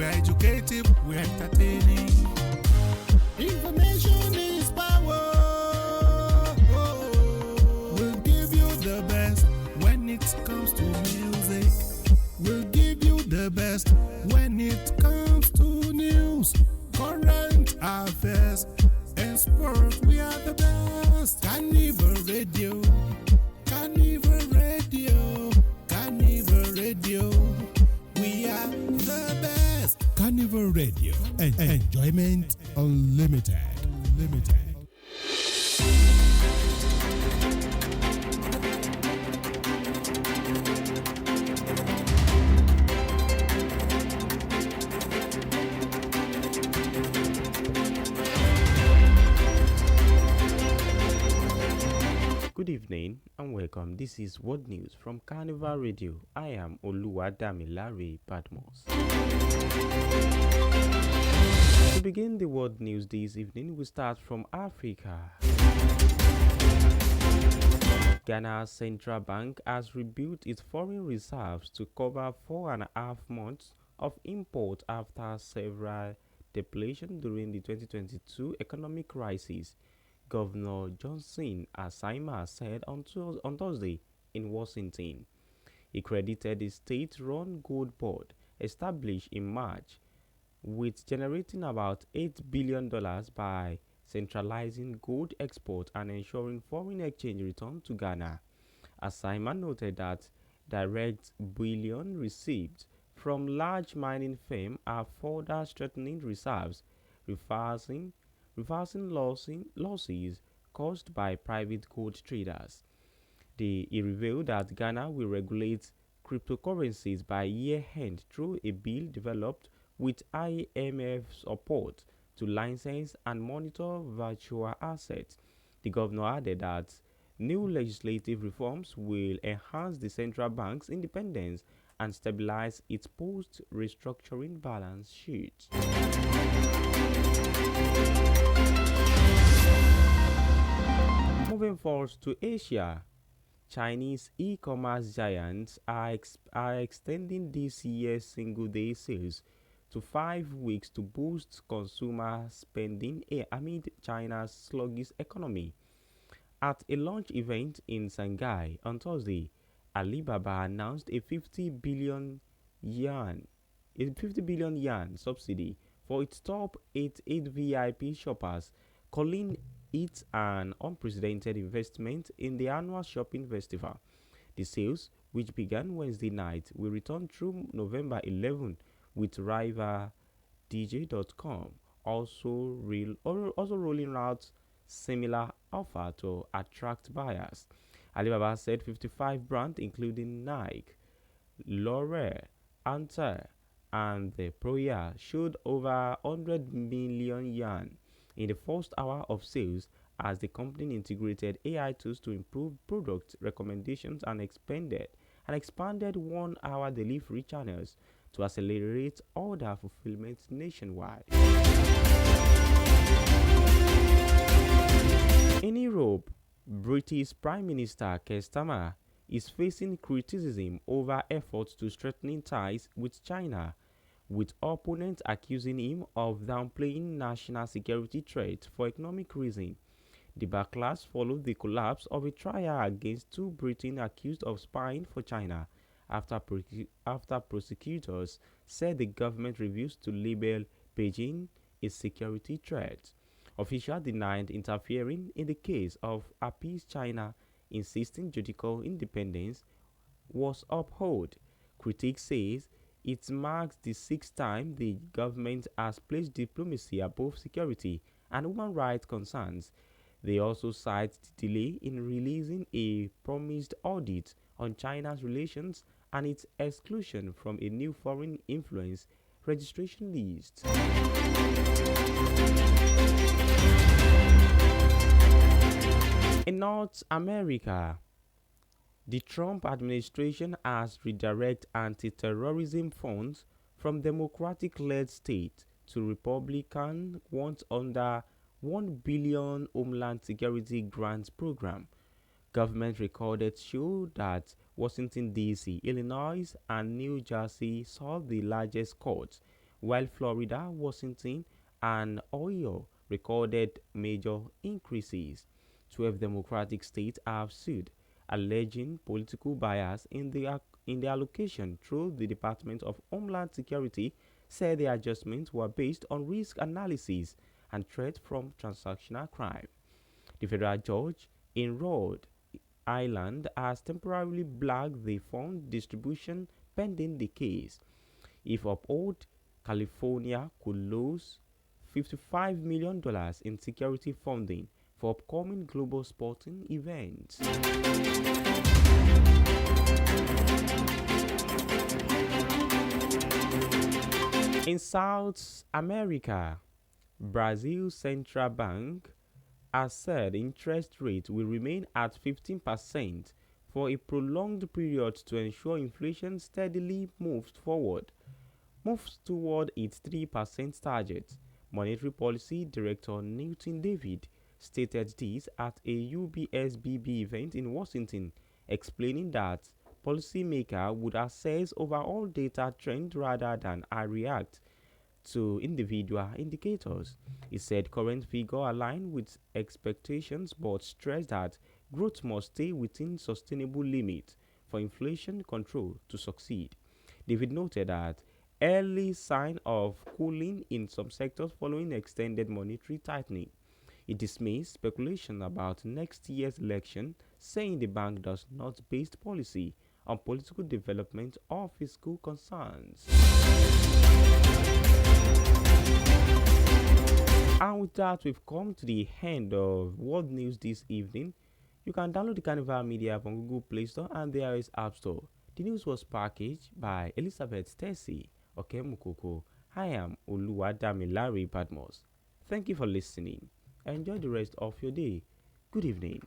We're educative, we're entertaining. Information is power. We'll give you the best when it comes to music. We'll give you the best when it comes to news, current affairs, and sports. We are the best. Carnival Radio, Carnival Radio, Carnival Radio. We are the best. Carnival Radio. Enjoyment unlimited. Good evening and welcome. This is World News from Carnival Radio. I am Oluwadamilare Badmus. To begin the World News this evening, we start from Africa. Ghana's central bank has rebuilt its foreign reserves to cover 4.5 months of import after several depletion during the 2022 economic crisis. Governor Johnson Asaima said on Thursday in Washington. He credited the state-run gold board established in March with generating about $8 billion by centralizing gold export and ensuring foreign exchange return to Ghana. Asaima noted that direct bullion received from large mining firms are further strengthening reserves, reversing losses caused by private gold traders. He revealed that Ghana will regulate cryptocurrencies by year-end through a bill developed with IMF support to license and monitor virtual assets. The governor added that new legislative reforms will enhance the central bank's independence and stabilize its post-restructuring balance sheet. Moving forward to Asia, Chinese e-commerce giants are extending this year's single-day sales to 5 weeks to boost consumer spending amid China's sluggish economy. At a launch event in Shanghai on Thursday, Alibaba announced a 50 billion yuan subsidy for its top 8 VIP shoppers, calling it an unprecedented investment in the annual shopping festival. The sales, which began Wednesday night, will return through November 11, with rival DJ.com also rolling out similar offer to attract buyers. Alibaba said 55 brands including Nike, L'Oreal, Anta, and the Proya showed over 100 million yuan in the first hour of sales as the company integrated AI tools to improve product recommendations and expanded 1-hour delivery channels to accelerate order fulfillment nationwide. In Europe, British Prime Minister Keir Starmer is facing criticism over efforts to strengthen ties with China, with opponents accusing him of downplaying national security threats for economic reasons. The backlash followed the collapse of a trial against 2 Britons accused of spying for China after prosecutors said the government refused to label Beijing a security threat. Officials denied interfering in the case of appeased China, insisting judicial independence was upheld. Critics say it marks the 6th time the government has placed diplomacy above security and human rights concerns. They also cite the delay in releasing a promised audit on China's relations and its exclusion from a new foreign influence registration list. In North America, the Trump administration has redirected anti-terrorism funds from Democratic-led states to Republican ones under $1 billion Homeland Security Grants Program. Government records show that Washington, D.C., Illinois, and New Jersey saw the largest cuts, while Florida, Washington, and Ohio recorded major increases. 12 Democratic states have sued, alleging political bias in the allocation, through the Department of Homeland Security said the adjustments were based on risk analysis and threat from transactional crime. The federal judge in Rhode Island has temporarily blocked the fund distribution pending the case. If upheld, California could lose $55 million in security funding for upcoming global sporting events. In South America, Brazil's central bank has said interest rates will remain at 15% for a prolonged period to ensure inflation steadily moves toward its 3% target. Monetary Policy Director Newton David stated this at a UBSBB event in Washington, explaining that policymakers would assess overall data trend rather than react to individual indicators. He said current figures align with expectations but stressed that growth must stay within sustainable limits for inflation control to succeed. David noted that early sign of cooling in some sectors following extended monetary tightening. He dismissed speculation about next year's election, saying the bank does not base policy on political development or fiscal concerns. And with that, we've come to the end of World News this evening. You can download the Carnival Media app on Google Play Store and the iOS App Store. The news was packaged by Elizabeth Tessie Okemukoko. I am Oluwadamilare Badmos. Thank you for listening. Enjoy the rest of your day. Good evening.